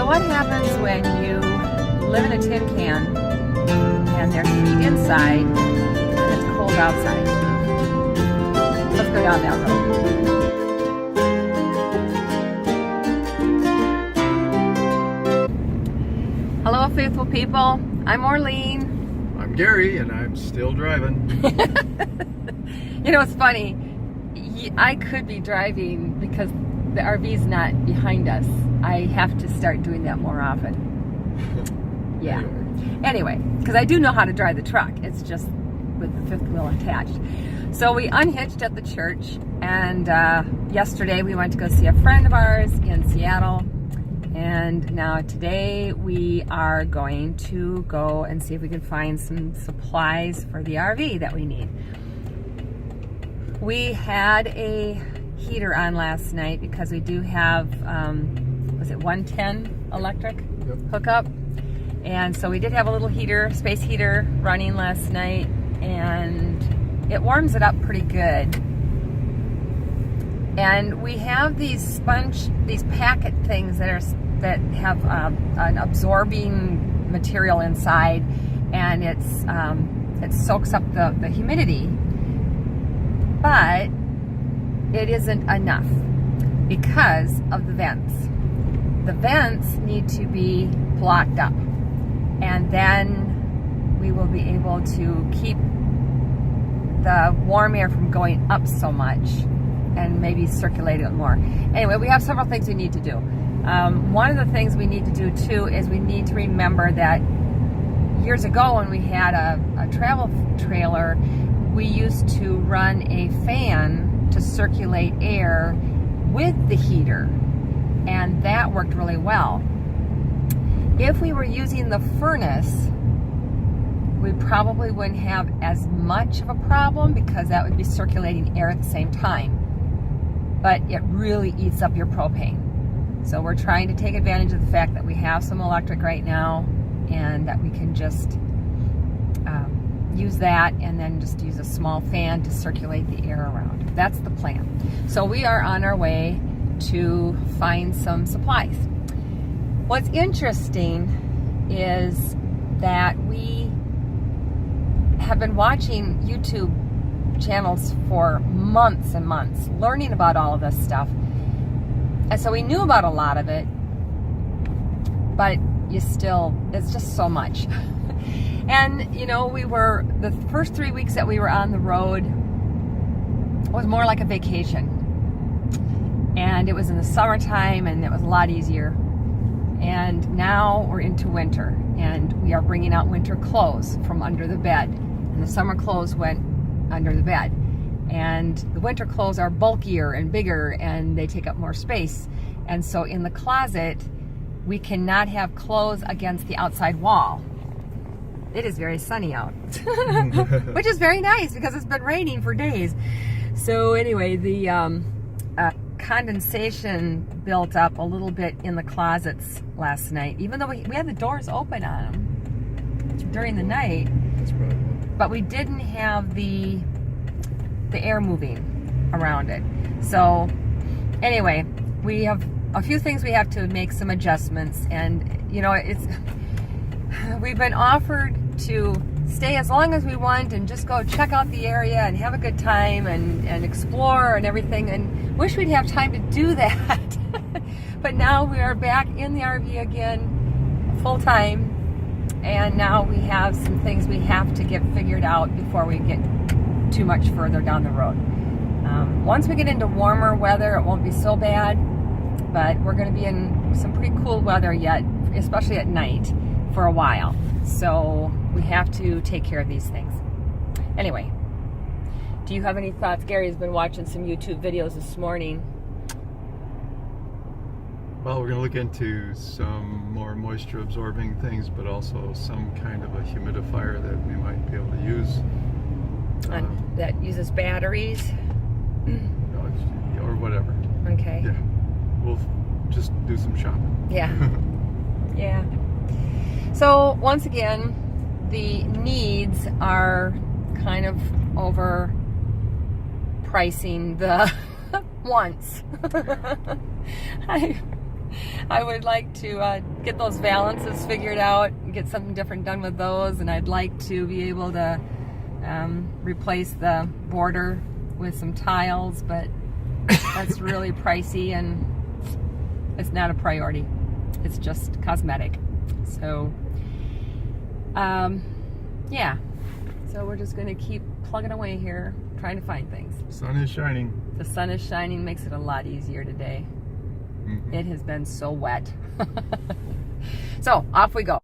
what happens when you live in a tin can and there's heat inside and it's cold outside? Let's go down that road. Hello, faithful people. I'm Orlean. I'm Gary, and I'm still driving. You know, it's funny. I could be driving because the RV's not behind us. I have to start doing that more often. Yeah. Anyway, because I do know how to drive the truck. It's just with the fifth wheel attached. So we unhitched at the church, and yesterday we went to go see a friend of ours in Seattle. And now today we are going to go and see if we can find some supplies for the RV that we need. We had a heater on last night because we do have, was it 110 electric hookup? And so we did have a little heater, space heater running last night, and it warms it up pretty good. And we have these packet things that have an absorbing material inside, and it soaks up the humidity. But it isn't enough because of the vents. The vents need to be blocked up, and then we will be able to keep the warm air from going up so much and maybe circulate it more. Anyway, we have several things we need to do. One of the things we need to do too is we need to remember that years ago when we had a travel trailer, we used to run a fan to circulate air with the heater, and that worked really well. If we were using the furnace, we probably wouldn't have as much of a problem because that would be circulating air at the same time. But it really eats up your propane. So we're trying to take advantage of the fact that we have some electric right now, and that we can just use that and then just use a small fan to circulate the air around. That's the plan. So we are on our way to find some supplies. What's interesting is that we have been watching YouTube channels for months and months, learning about all of this stuff. And so we knew about a lot of it, but it's just so much. And, you know, the first 3 weeks that we were on the road was more like a vacation. And it was in the summertime, and it was a lot easier. And now we're into winter, and we are bringing out winter clothes from under the bed. And the summer clothes went under the bed. And the winter clothes are bulkier and bigger, and they take up more space. And so in the closet, we cannot have clothes against the outside wall. It is very sunny out, which is very nice because it's been raining for days. So anyway, the condensation built up a little bit in the closets last night, even though we had the doors open on them during the night. That's right. But we didn't have the air moving around it. So anyway, we have a few things we have to make some adjustments, and you know, we've been offered to stay as long as we want and just go check out the area and have a good time and explore and everything, and wish we'd have time to do that. But now we are back in the RV again full time, and now we have some things we have to get figured out before we get too much further down the road. Once we get into warmer weather, it won't be so bad, but we're going to be in some pretty cool weather yet, especially at night, for a while. So we have to take care of these things. Anyway, do you have any thoughts? Gary's been watching some YouTube videos this morning. Well, we're going to look into some more moisture absorbing things, but also some kind of a humidifier that we might be able to use. That uses batteries? Or whatever. Okay. Yeah. We'll just do some shopping. Yeah. Yeah. So once again, the needs are kind of overpricing the wants. I would like to get those valances figured out and get something different done with those, and I'd like to be able to replace the border with some tiles, but that's really pricey and it's not a priority. It's just cosmetic. So yeah, so we're just going to keep plugging away here, trying to find things. Sun is shining. The sun is shining, makes it a lot easier today. It has been so wet. So off we go.